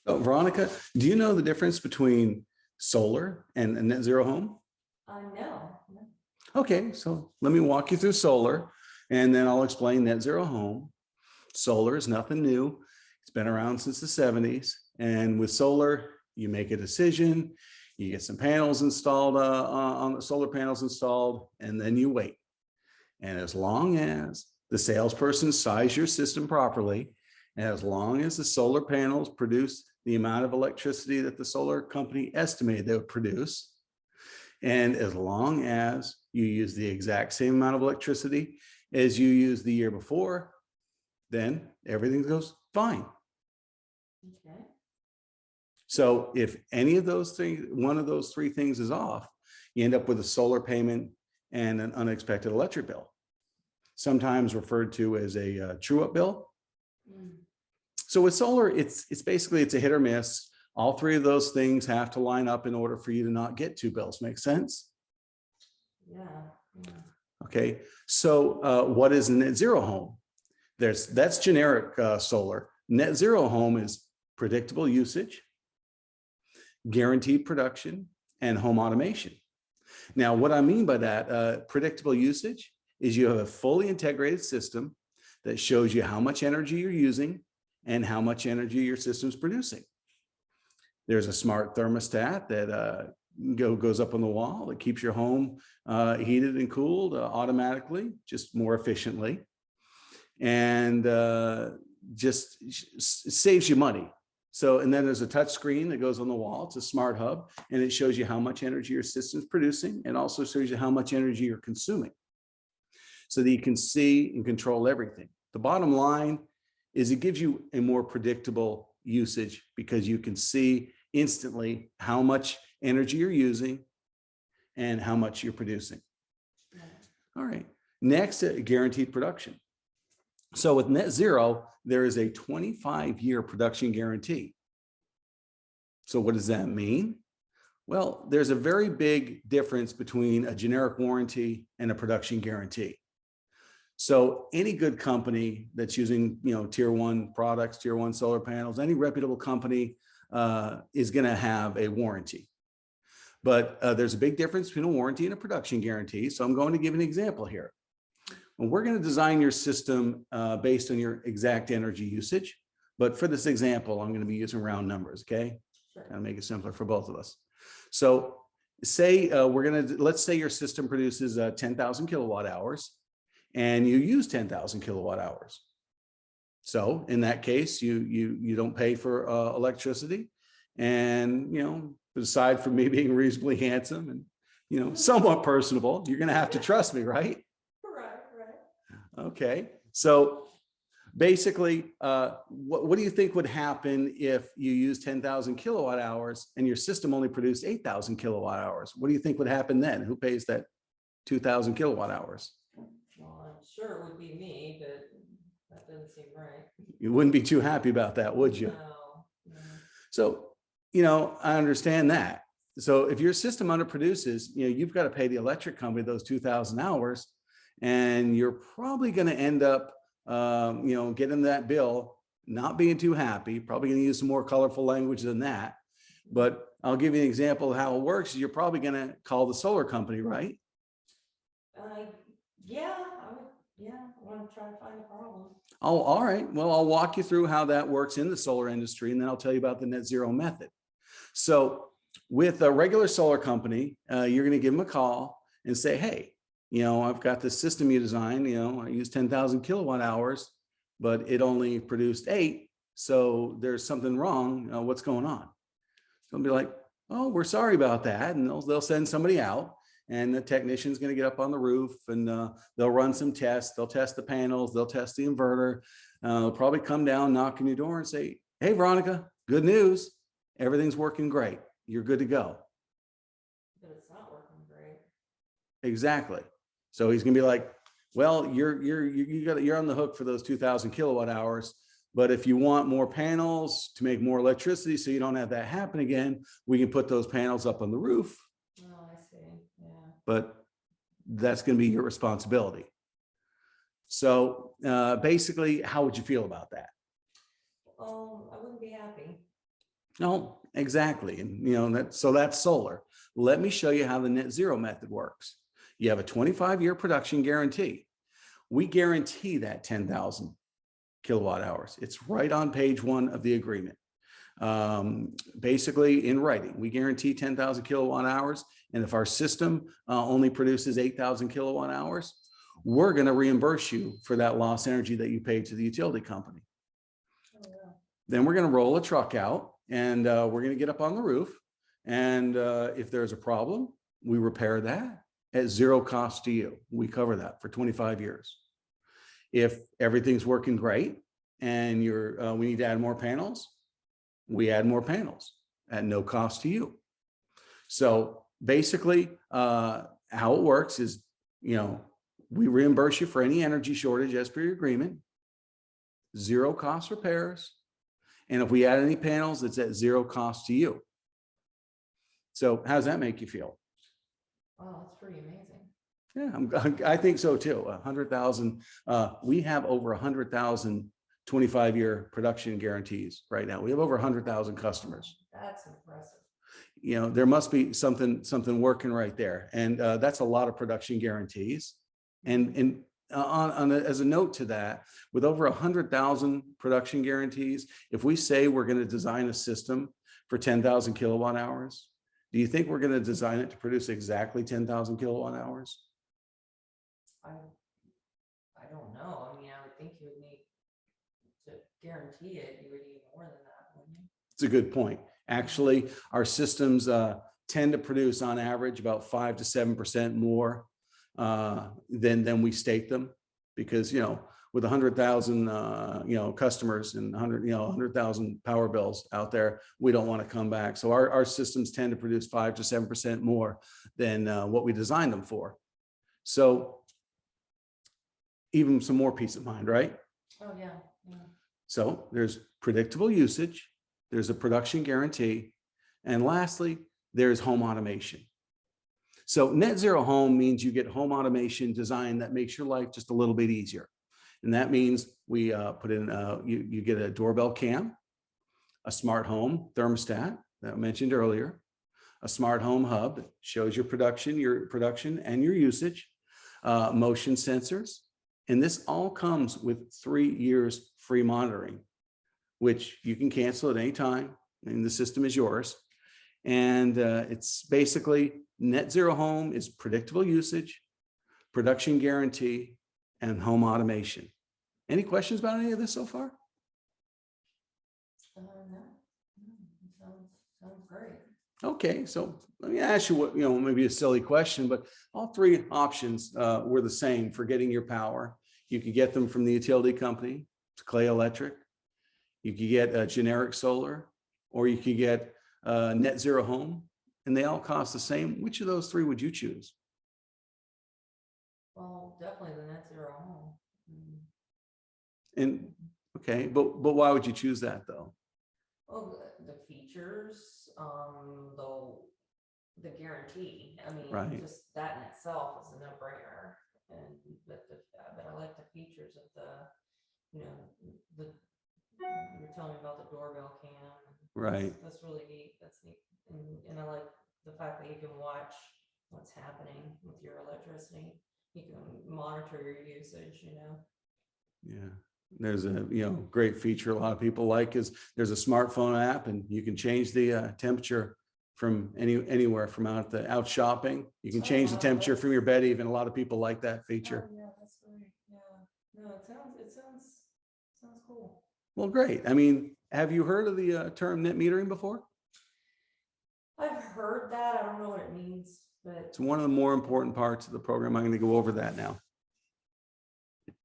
Oh, Veronica, do you know the difference between solar and a net zero home? No. Okay, so let me walk you through solar and then I'll explain net zero home. Solar is nothing new. It's been around since the 70s. And with solar, you make a decision, you get some panels installed on the solar panels installed, and then you wait. And as long as the salesperson size your system properly, and as long as the solar panels produce the amount of electricity that the solar company estimated they would produce, and as long as you use the exact same amount of electricity as you used the year before, then everything goes fine. Okay. So if any of those things, one of those three things is off, you end up with a solar payment and an unexpected electric bill, sometimes referred to as a true-up bill. So with solar, it's basically a hit or miss. All three of those things have to line up in order for you to not get two bills. Make sense? Yeah. Okay. So what is a net zero home? That's generic solar. Net zero home is predictable usage, guaranteed production, and home automation. Now, what I mean by that, predictable usage is you have a fully integrated system that shows you how much energy you're using and how much energy your system's producing. There's a smart thermostat that goes up on the wall that keeps your home heated and cooled automatically, just more efficiently, and just saves you money. So, and then there's a touch screen that goes on the wall. It's a smart hub, and it shows you how much energy your system's producing, and also shows you how much energy you're consuming, so that you can see and control everything. The bottom line is it gives you a more predictable usage because you can see instantly how much energy you're using and how much you're producing. All right, next, guaranteed production. So with net zero, there is a 25-year production guarantee. So what does that mean? Well, there's a very big difference between a generic warranty and a production guarantee. So any good company that's using, tier 1 products, tier 1 solar panels, any reputable company is going to have a warranty. But there's a big difference between a warranty and a production guarantee. So I'm going to give an example here. And we're going to design your system based on your exact energy usage. But for this example, I'm going to be using round numbers, okay? Sure. Kind of make it simpler for both of us. So say let's say your system produces 10,000 kilowatt hours and you use 10,000 kilowatt hours. So in that case, you don't pay for electricity. And, aside from me being reasonably handsome and, somewhat personable, you're going to have to trust me, right? Right. Okay. So basically, what do you think would happen if you use 10,000 kilowatt hours and your system only produced 8,000 kilowatt hours? What do you think would happen then? Who pays that 2,000 kilowatt hours? Well, I'm sure it would be me, but that doesn't seem right. You wouldn't be too happy about that, would you? No. So, I understand that. So if your system underproduces, you've got to pay the electric company those 2,000 hours, and you're probably going to end up, getting that bill, not being too happy, probably going to use some more colorful language than that. But I'll give you an example of how it works. You're probably going to call the solar company, right? Yeah, I want to try to find a problem. Oh, all right. Well, I'll walk you through how that works in the solar industry, and then I'll tell you about the net zero method. So with a regular solar company, you're going to give them a call and say, hey, I've got this system you designed, I use 10,000 kilowatt hours, but it only produced 8. So there's something wrong. What's going on? So I'll be like, oh, we're sorry about that. And they'll send somebody out, and the technician's going to get up on the roof, and they'll run some tests. They'll test the panels. They'll test the inverter. They'll probably come down, knock on your door and say, hey, Veronica, good news. Everything's working great. You're good to go. But it's not working great. Exactly. So he's going to be like, well, you're on the hook for those 2,000 kilowatt hours. But if you want more panels to make more electricity so you don't have that happen again, we can put those panels up on the roof. Oh, I see. Yeah. But that's going to be your responsibility. So basically, how would you feel about that? I wouldn't be happy. No, exactly. And so that's solar. Let me show you how the net zero method works. You have a 25-year production guarantee. We guarantee that 10,000 kilowatt hours. It's right on page 1 of the agreement. Basically in writing, we guarantee 10,000 kilowatt hours. And if our system only produces 8,000 kilowatt hours, we're going to reimburse you for that lost energy that you paid to the utility company. Oh, yeah. Then we're going to roll a truck out and we're going to get up on the roof. And if there's a problem, we repair that at zero cost to you. We cover that for 25 years. If everything's working great and we need to add more panels, we add more panels at no cost to you. So basically how it works is, we reimburse you for any energy shortage as per your agreement, zero cost repairs. And if we add any panels, it's at zero cost to you. So how does that make you feel? Wow, that's pretty amazing. Yeah, I think so too. 100,000. We have over 100,000 25-year production guarantees right now. We have over 100,000 customers. That's impressive. There must be something working right there, and that's a lot of production guarantees. And as a note to that, with over 100,000 production guarantees, if we say we're going to design a system for 10,000 kilowatt hours, do you think we're going to design it to produce exactly 10,000 kilowatt hours? I don't know. I mean, I would think you would need to guarantee it. You would need more than that, wouldn't you? It's a good point. Actually, our systems tend to produce on average about 5 to 7% more than we state them, because with 100,000 customers and 100,000 power bills out there, we don't want to come back. So our systems tend to produce 5 to 7% more than what we designed them for. So even some more peace of mind, right? Oh yeah, yeah. So there's predictable usage, there's a production guarantee, and lastly, there's home automation. So net zero home means you get home automation design that makes your life just a little bit easier. And that means we put in, you get a doorbell cam, a smart home thermostat that I mentioned earlier, a smart home hub that shows your production and your usage, motion sensors. And this all comes with 3 years free monitoring, which you can cancel at any time, and the system is yours. And it's basically net zero home is predictable usage, production guarantee, and home automation. Any questions about any of this so far? No, sounds great. Okay, so let me ask you what, maybe a silly question, but all 3 options were the same for getting your power. You could get them from the utility company, it's Clay Electric. You could get a generic solar, or you could get net zero home, and they all cost the same. Which of those 3 would you choose? Well, definitely the net zero home. And okay, but why would you choose that though? Well, the features, the guarantee. I mean, Right. just that in itself is a no-brainer. And but I like the features of you're telling me about the doorbell cam. Right. That's really neat. That's neat. And I like the fact that you can watch what's happening with your electricity. You can monitor your usage, Yeah. There's a great feature a lot of people like is there's a smartphone app, and you can change the temperature from anywhere from out shopping. You can change the temperature from your bed even. A lot of people like that feature. Oh, yeah, that's right. Yeah. No, it sounds cool. Well, great. I mean, have you heard of the term net metering before? I've heard that. I don't know what it means, but It's one of the more important parts of the program. I'm going to go over that now.